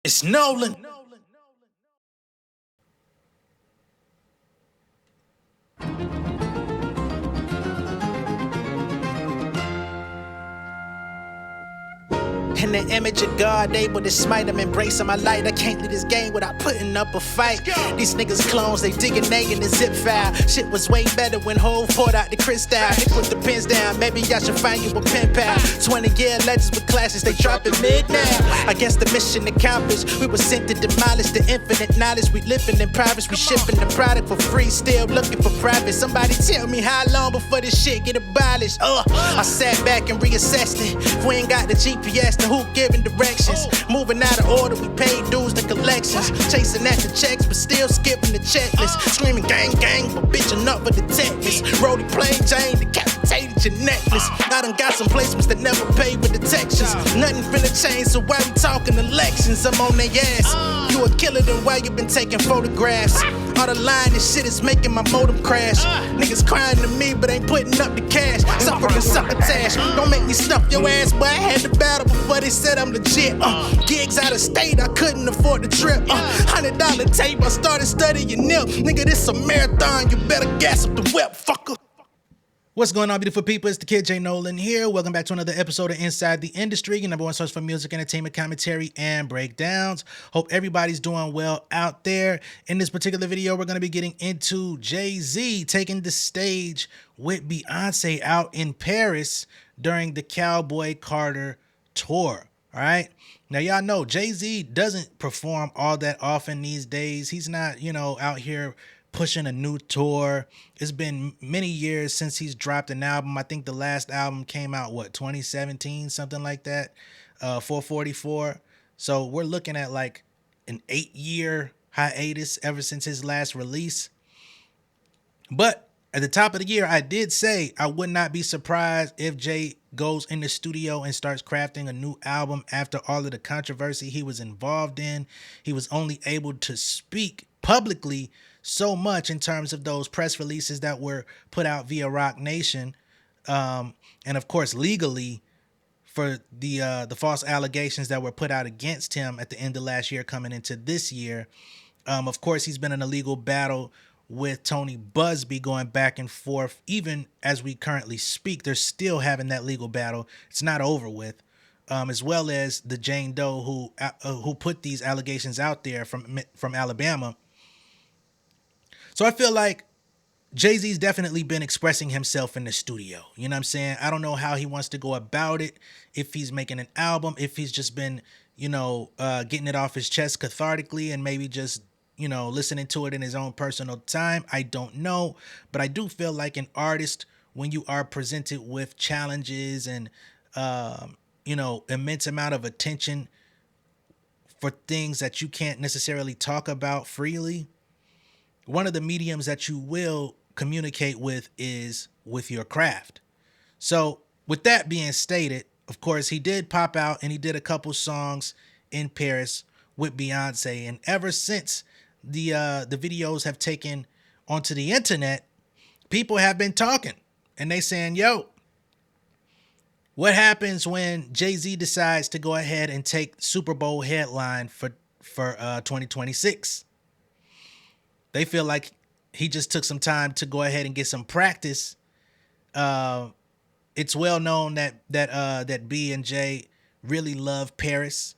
It's Nolan. In the image of God, able to smite them, embracing my light. I can't leave this game without putting up a fight. These niggas clones, they digging they in the zip file. Shit was way better when Hov poured out the crystal. They put the pins down, maybe I should find you a pen pal. 20-year legends with clashes, they dropping mid now. I guess the mission accomplished. We were sent to demolish the infinite knowledge. We living in privates, we shipping the product for free, still looking for profit. Somebody tell me how long before this shit get abolished. I sat back and reassessed it. If we ain't got the GPS, then who giving directions? Moving out of order, we paid dues to collections. Chasing at the checks, but still skipping the checklist. Screaming gang gang, but bitching up for the detectives. Rolly plain Jane, decapitated your necklace. I done got some placements that never paid with detections. Nothing finna change, so why we talking elections? I'm on their ass. You a killer, then why you been taking photographs? All the lying and shit is making my modem crash. Niggas crying to me, but ain't putting up the cash. Suffering succotash. Don't make me stuff your ass, boy. I had the battle before they said I'm legit. Gigs out of state, I couldn't afford the trip. $100 tape, I started studying nip. Nigga, this a marathon, you better gas up the whip, fucker. What's going on, beautiful people? It's the kid J Nolan here. Welcome back to another episode of Inside the Industry, your number one source for music, entertainment, commentary, and breakdowns. Hope everybody's doing well out there. In this particular video, we're going to be getting into Jay-Z taking the stage with Beyonce out in Paris during the Cowboy Carter tour. All right. Now, y'all know Jay-Z doesn't perform all that often these days. He's not, out here pushing a new tour. It's been many years since he's dropped an album. I think the last album came out, 2017, something like that, 444. So we're looking at like an 8-year hiatus ever since his last release. But at the top of the year, I did say I would not be surprised if Jay goes in the studio and starts crafting a new album after all of the controversy he was involved in. He was only able to speak publicly so much in terms of those press releases that were put out via Roc Nation, and of course legally for the false allegations that were put out against him at the end of last year coming into this year. Of course, he's been in a legal battle with Tony Busby going back and forth. Even as we currently speak, they're still having that legal battle. It's not over with. As well as the Jane Doe who put these allegations out there from Alabama. So I feel like Jay-Z's definitely been expressing himself in the studio. You know what I'm saying? I don't know how he wants to go about it. If he's making an album, if he's just been, getting it off his chest cathartically and maybe just, listening to it in his own personal time. I don't know. But I do feel like an artist, when you are presented with challenges and, immense amount of attention for things that you can't necessarily talk about freely, one of the mediums that you will communicate with is with your craft. So with that being stated, of course, he did pop out and he did a couple songs in Paris with Beyonce. And ever since the videos have taken onto the internet, people have been talking and they saying, yo, what happens when Jay-Z decides to go ahead and take Super Bowl headline for 2026? They feel like he just took some time to go ahead and get some practice. It's well known that B and J really love Paris.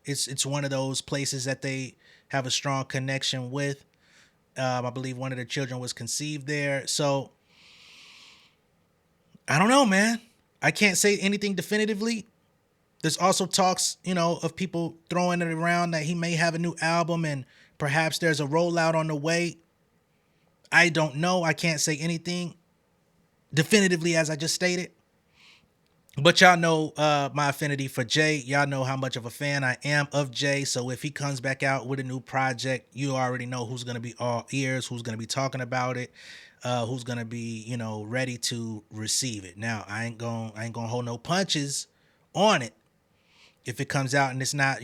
It's one of those places that they have a strong connection with. I believe one of their children was conceived there. So I don't know, man. I can't say anything definitively. There's also talks, of people throwing it around that he may have a new album and perhaps there's a rollout on the way. I don't know. I can't say anything definitively as I just stated. But y'all know my affinity for Jay. Y'all know how much of a fan I am of Jay. So if he comes back out with a new project, you already know who's going to be all ears, who's going to be talking about it, who's going to be, ready to receive it. Now, I ain't going to hold no punches on it. If it comes out and it's not,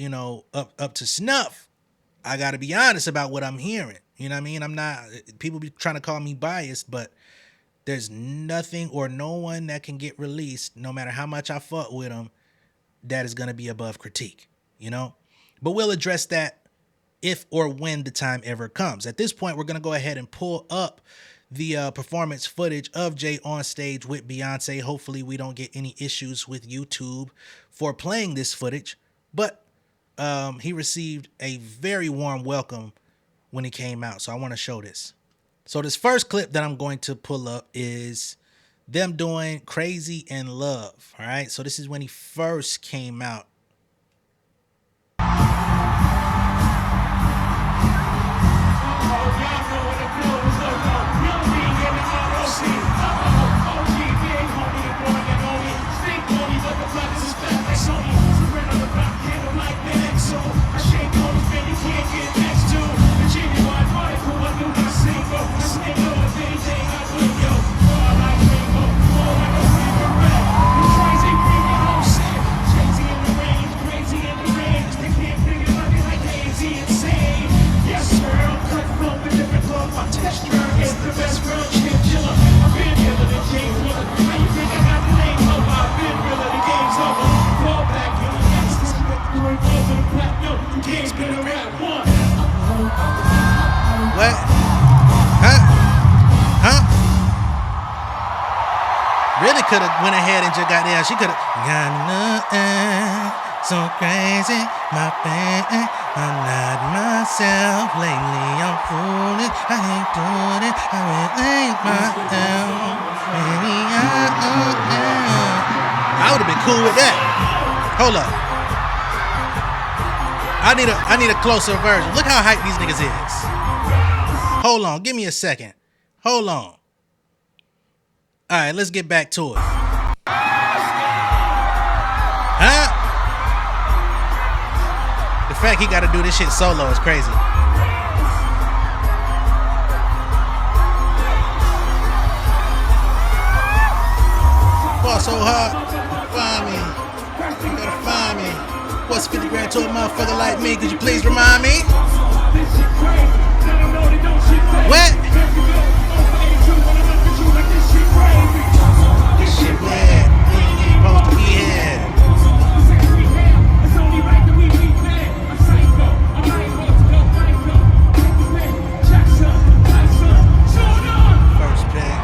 up to snuff, I got to be honest about what I'm hearing. You know what I mean? I'm not, people be trying to call me biased, but there's nothing or no one that can get released, no matter how much I fuck with them, that is going to be above critique, But we'll address that if or when the time ever comes. At this point, we're going to go ahead and pull up the performance footage of Jay on stage with Beyonce. Hopefully we don't get any issues with YouTube for playing this footage, but he received a very warm welcome when he came out. So I want to show this. So this first clip that I'm going to pull up is them doing Crazy in Love. All right. So this is when he first came out. What? Huh? Really could have went ahead and just got there. She could have got nothing so crazy, my baby. I'm not myself lately. I'm fooling. I ain't doing it. I really ain't myself. Baby, I would have been cool with that. Hold up. I need a closer version. Look how hype these niggas is. Hold on, give me a second. Hold on. All right, let's get back to it. Huh? The fact he got to do this shit solo is crazy. Fall so hard, find me. You gotta find me. What's 50 grand to a motherfucker like me? Could you please remind me? What? This shit bad. Supposed to be here. First pick.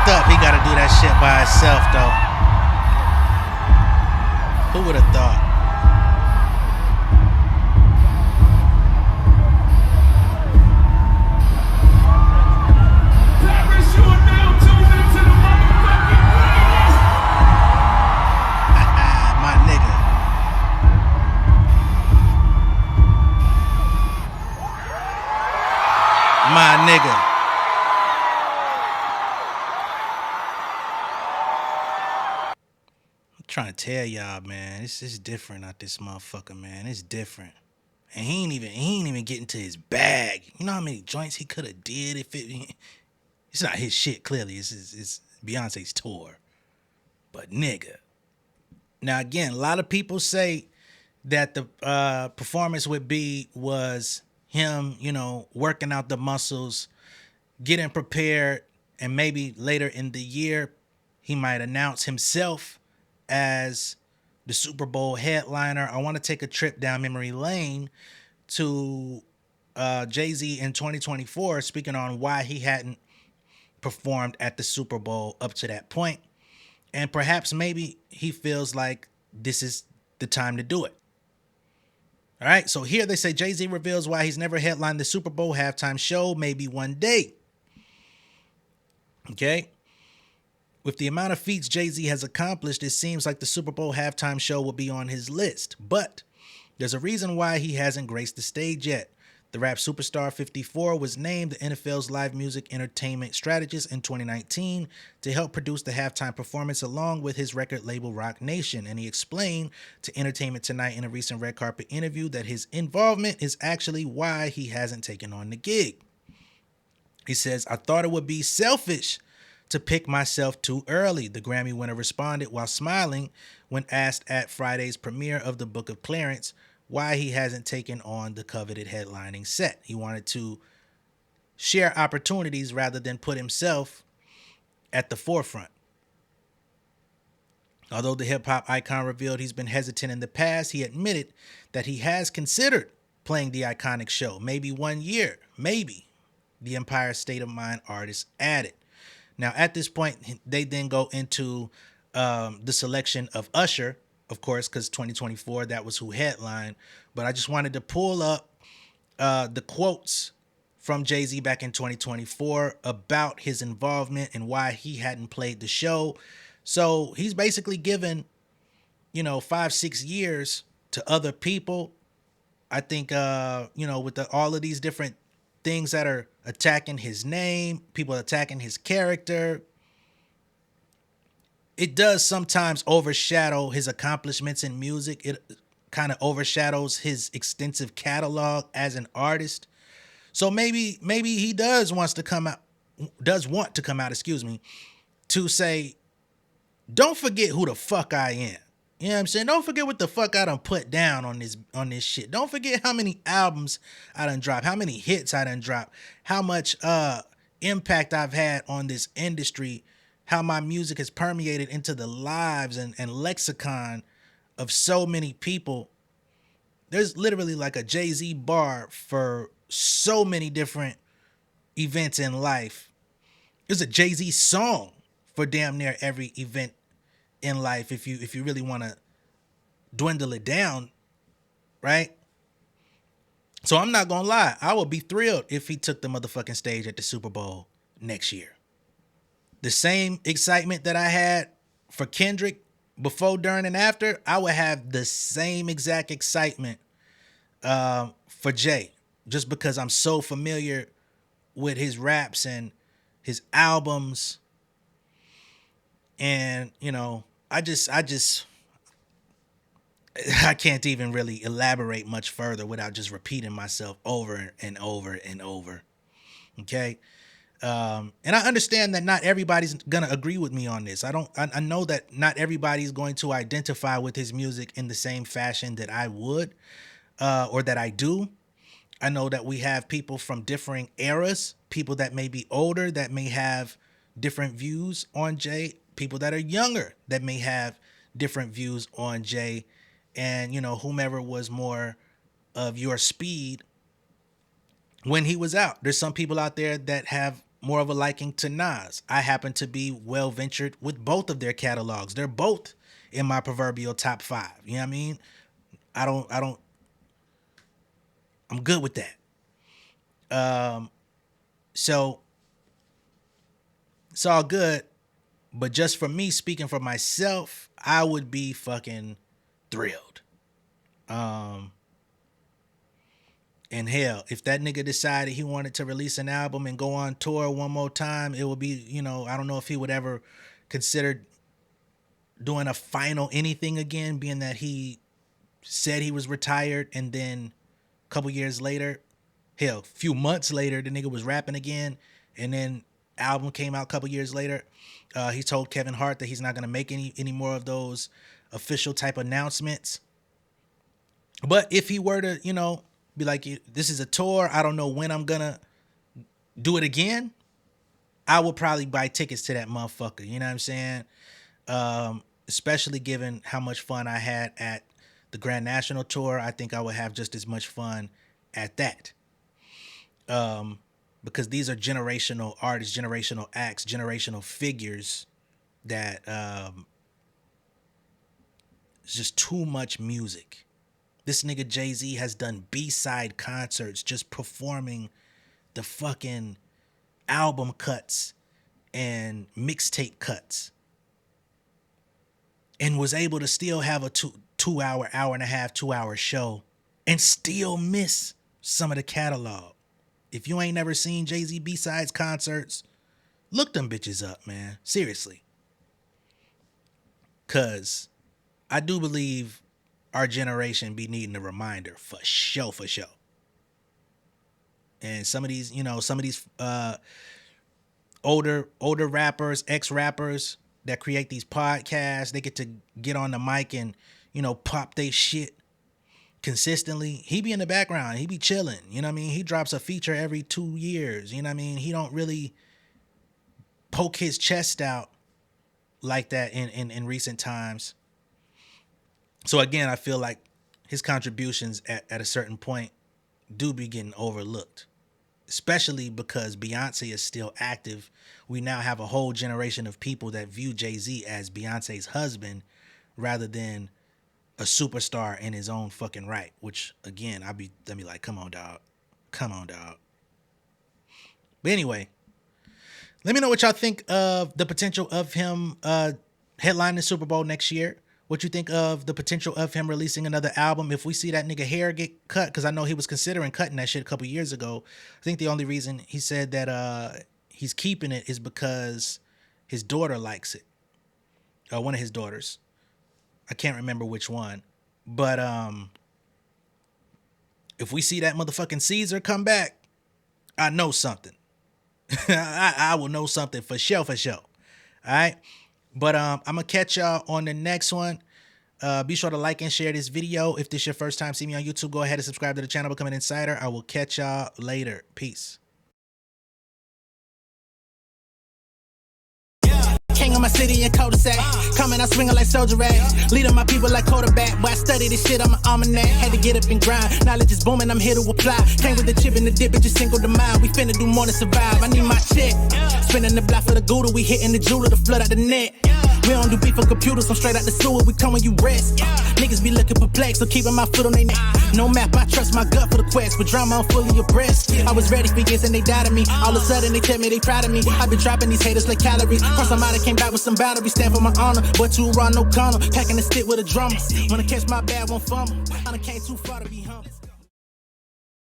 Up, he got to do that shit by himself, though. Who would have thought? My nigga. My nigga. Trying to tell y'all, man, this is different out this motherfucker, man. It's different. And he ain't even getting to his bag. You know how many joints he could have did if it's not his shit, clearly. It's Beyonce's tour. But nigga. Now again, a lot of people say that the performance with B was him, working out the muscles, getting prepared, and maybe later in the year he might announce himself as the Super Bowl headliner. I want to take a trip down memory lane to Jay-Z in 2024, speaking on why he hadn't performed at the Super Bowl up to that point. And perhaps maybe he feels like this is the time to do it. All right, so here they say Jay-Z reveals why he's never headlined the Super Bowl halftime show, maybe one day. Okay. With the amount of feats Jay-Z has accomplished, it seems like the Super Bowl halftime show will be on his list. But There's a reason why he hasn't graced the stage yet. The rap superstar 54 was named the NFL's live music entertainment strategist in 2019 to help produce the halftime performance along with his record label Roc Nation. And he explained to Entertainment Tonight in a recent red carpet interview that his involvement is actually why he hasn't taken on the gig. He says, "I thought it would be selfish to pick myself too early," the Grammy winner responded while smiling when asked at Friday's premiere of the Book of Clarence why he hasn't taken on the coveted headlining set. He wanted to share opportunities rather than put himself at the forefront. Although the hip-hop icon revealed he's been hesitant in the past, he admitted that he has considered playing the iconic show, maybe one year, maybe, the Empire State of Mind artist added. Now, at this point, they then go into the selection of Usher, of course, because 2024, that was who headlined. But I just wanted to pull up the quotes from Jay-Z back in 2024 about his involvement and why he hadn't played the show. So he's basically given, 5-6 years to other people. I think, with all of these different things that are attacking his name, people attacking his character, it does sometimes overshadow his accomplishments in music. It kind of overshadows his extensive catalog as an artist. So maybe he does want to come out, to say, don't forget who the fuck I am. You know what I'm saying? Don't forget what the fuck I done put down on this shit. Don't forget how many albums I done dropped, how many hits I done dropped, how much impact I've had on this industry, how my music has permeated into the lives and lexicon of so many people. There's literally like a Jay-Z bar for so many different events in life. There's a Jay-Z song for damn near every event in life if you really want to dwindle it down, right? So I'm not gonna lie, I would be thrilled if he took the motherfucking stage at the Super Bowl next year. The same excitement that I had for Kendrick before, during, and after, I would have the same exact excitement for Jay, just because I'm so familiar with his raps and his albums. And, I can't even really elaborate much further without just repeating myself over and over and over. Okay. And I understand that not everybody's going to agree with me on this. I know that not everybody's going to identify with his music in the same fashion that I would, or that I do. I know that we have people from differing eras, people that may be older that may have different views on Jay, people that are younger that may have different views on Jay, and, whomever was more of your speed when he was out. There's some people out there that have more of a liking to Nas. I happen to be well ventured with both of their catalogs. They're both in my proverbial top 5. You know what I mean? I'm good with that. So it's all good. But just for me, speaking for myself, I would be fucking thrilled. And hell, if that nigga decided he wanted to release an album and go on tour one more time, it would be, I don't know if he would ever consider doing a final anything again, being that he said he was retired and then a couple years later, hell, a few months later, the nigga was rapping again, and then album came out a couple years later. He told Kevin Hart that he's not going to make any more of those official type announcements. But if he were to, be like, this is a tour, I don't know when I'm going to do it again, I would probably buy tickets to that motherfucker. You know what I'm saying? Especially given how much fun I had at the Grand National Tour, I think I would have just as much fun at that. Because these are generational artists, generational acts, generational figures that it's just too much music. This nigga Jay-Z has done B-side concerts just performing the fucking album cuts and mixtape cuts, and was able to still have a 2 hour, hour and a half, 2 hour show and still miss some of the catalog. If you ain't never seen Jay-Z B-Sides concerts, look them bitches up, man. Seriously. Because I do believe our generation be needing a reminder for sure, for sure. And some of these, older rappers, ex-rappers that create these podcasts, they get to get on the mic and, pop they shit consistently. He be in the background. He be chilling. You know what I mean? He drops a feature every 2 years. You know what I mean? He don't really poke his chest out like that in recent times. So again, I feel like his contributions at a certain point do be getting overlooked, especially because Beyonce is still active. We now have a whole generation of people that view Jay-Z as Beyonce's husband rather than a superstar in his own fucking right, which again, I'd be like, come on, dog. But anyway, let me know what y'all think of the potential of him headlining the Super Bowl next year. What you think of the potential of him releasing another album? If we see that nigga hair get cut, because I know he was considering cutting that shit a couple years ago. I think the only reason he said that he's keeping it is because his daughter likes it. One of his daughters. I can't remember which one. But if we see that motherfucking Caesar come back, I know something. I will know something for sure. All right. But I'm going to catch y'all on the next one. Be sure to like and share this video. If this is your first time seeing me on YouTube, go ahead and subscribe to the channel, become an insider. I will catch y'all later. Peace. King of my city and cul-de-sac. Coming out swinging like soldier rag. Leading my people like quarterback. But I study this shit on my almanac. Had to get up and grind. Knowledge is booming, I'm here to apply. Came with the chip and the dip, it just single the mind. We finna do more than survive. I need my check. Spinning the block for the Gouda. We hitting the jeweler to flood out the net. We don't do beef for computers, I'm straight out the sewer. We come when you rest. Niggas be looking perplexed, so keeping my foot on their neck. No map, I trust my gut for the quest. With drama, I'm fully abreast. I was ready for years and they doubted me. All of a sudden they tell me they proud of me. I been dropping these haters like calories. Cross them out, I came back with some boundaries. Stand for my honor, but too raw, no corner. Packing the stick with a drummer. When I catch my bad, won't fumble. I done came too far to be